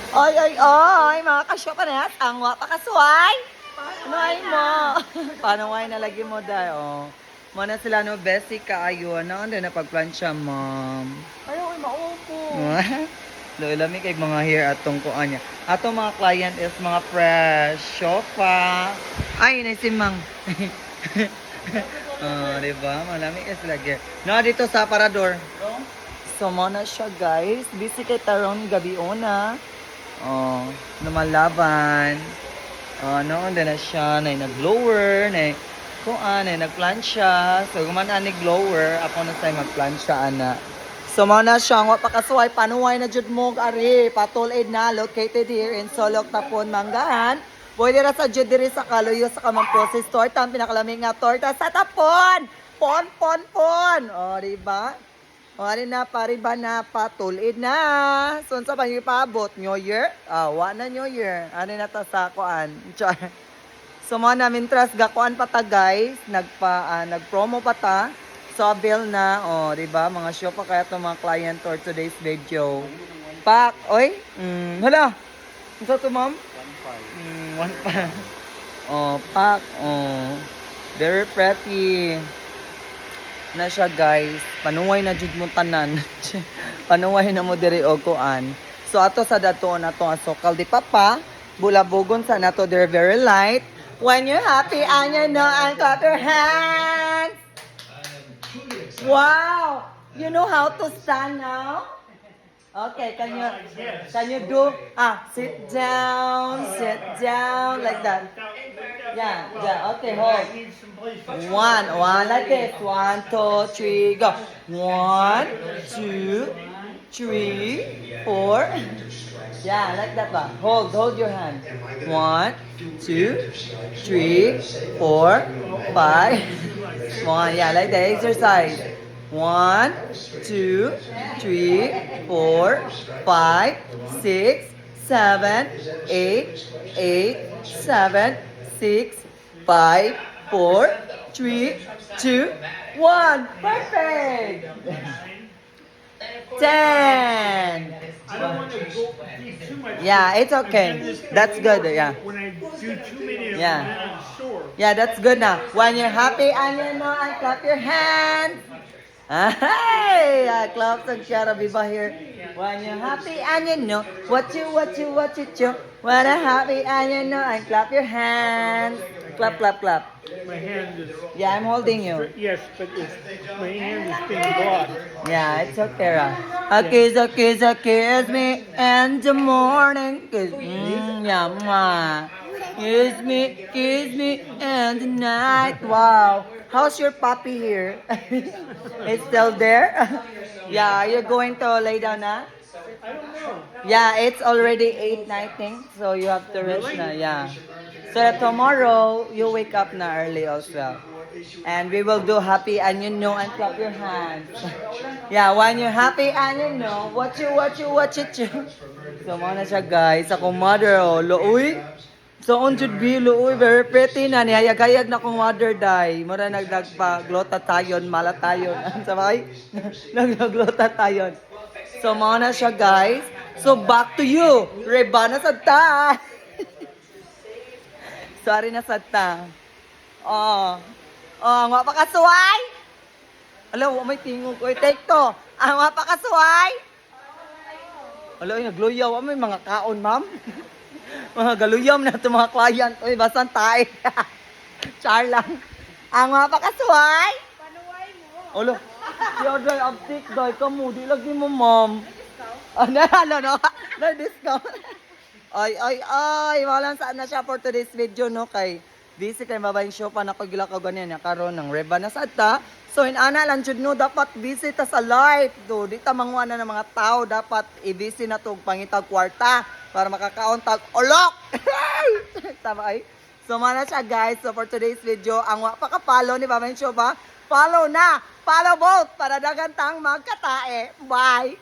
Oy, oy, oy, mga kasyopanet, ang wapa kasway. Ano ay mo? Paano ay nalagi mo dahil, oh. Muna sila no, besi kaayo, ano, hindi na pagplansya, ma'am. Ayaw ay maupo. Lami kay mga hair atong kuan niya. Atong mga client is mga fresh sofa. Ay, na si Mang. Di ba? Malami kasi lagi. No, dito sa aparador. So, muna siya, guys. Busy kay tarong gabi una. Oh, lumalaban. Noon din na siya, na nag-blower, na kuan, na nag-plancha. So, gumana ni blower, ako na sa'yo mag-plancha, ana. So, muna siya, ang wapakasuway, panuway na jud mo, ari, patulid na, located here in Solok, Tapon, Manggahan. Pwede ra sa jud diri sa Kaluyo sa Kamang Process Torta, ang pinakalamig nga torta sa Tapon. Pon, pon, pon. O, diba? O, ano na, pariba na, patulid na. So, sa pang ipaabot, New Year? Wa na New Year. Ano na ta sa kuan? Char. So, mga namin trust, gakuan pa ta, guys. Nag-promo pa ta. So, avail na. O, diba? Mga show pa kaya itong mga client for today's video. Pak! Oy! Hala! Ito to, ma'am? 1.5. 1.5. Oh, pak. Oh. Very pretty. Na siya, guys. Panuway na jud mo tanan. Panuway na mo diri og kuan. So ato sa dato na to asokal di papa. Bulabogon sa nato, they're very light. When you're happy and you know and clap your hands. Wow! You know how to stand now? Okay, can you do sit down like that? Yeah, okay, hold. One like this. 1, 2, 3, go. 1, 2, 3, 4. Yeah, like that ba? Hold your hand. 1, 2, 3, 4, 5. 1, yeah, like that. Exercise. 1, 2, 3, 4, 5, 6, 7, 8, 7, 6, 5, 4, 3, 2, 1. Perfect. 10. I don't want to go too much. Yeah, it's okay. That's good. Yeah. When I do too many of them, Yeah. then I'm sore. Yeah, that's good now. When you're happy and you know, and clap your hands. Hey, clap and Kiara Biba here. When you're happy and you know what you do. When you're happy and you know, and clap your hands. Clap, clap, clap. My hand is. Yeah, I'm holding you. Yes, but my hand is being blocked. Yeah, it's okay, Ra. A kiss me in the morning. Yeah, mwah. Kiss me in the night. Wow. How's your puppy here? It's still there? Yeah, are you going to lay down now? I don't know. Yeah, it's already 8 I think. So you have to rest now. Yeah. So that tomorrow, you wake up na early also. And we will do happy and you know and clap your hands. Yeah, when you're happy and you know what you. So muna siya, guys. Ako mother, oh. Looy. So on should be looy. Very pretty na. Nihayag-hayag na kong mother, day. Mura nagpa-glota tayon, malatayon. Sabay? Nagglota tayon. So muna siya, guys. So back to you. Reba na sa ta. Sorry na sa ta. Ang wapakasuway. Alam, may tingog. Oy, take to. Ang wapakasuway. Alam, nagluyaw. May mga kaon, ma'am. Mga galuyam na ito mga client. Uy, basan tayo. Char lang. Ang wapakasuway. Panuway mo. Olo, siya dry uptick, dry ka mo. Di lagi mo, ma'am. Ano, no? No discount. Ay. Walang saan na siya for today's video, no? Kay busy kay mabayang show pa na ko gila ka ganyan. Karon ng reba na sa ta. So, inana lang jud no, dapat busy ta sa life. Do, di ta mangwa na ng mga tao. Dapat i-busy na to pangitag kwarta para makakaon tag olok. Tama ay. So, mana siya, guys. So, for today's video, ang wa pa ka-follow ni Babayang Show pa, follow na. Follow both para dagantang magkatae. Bye.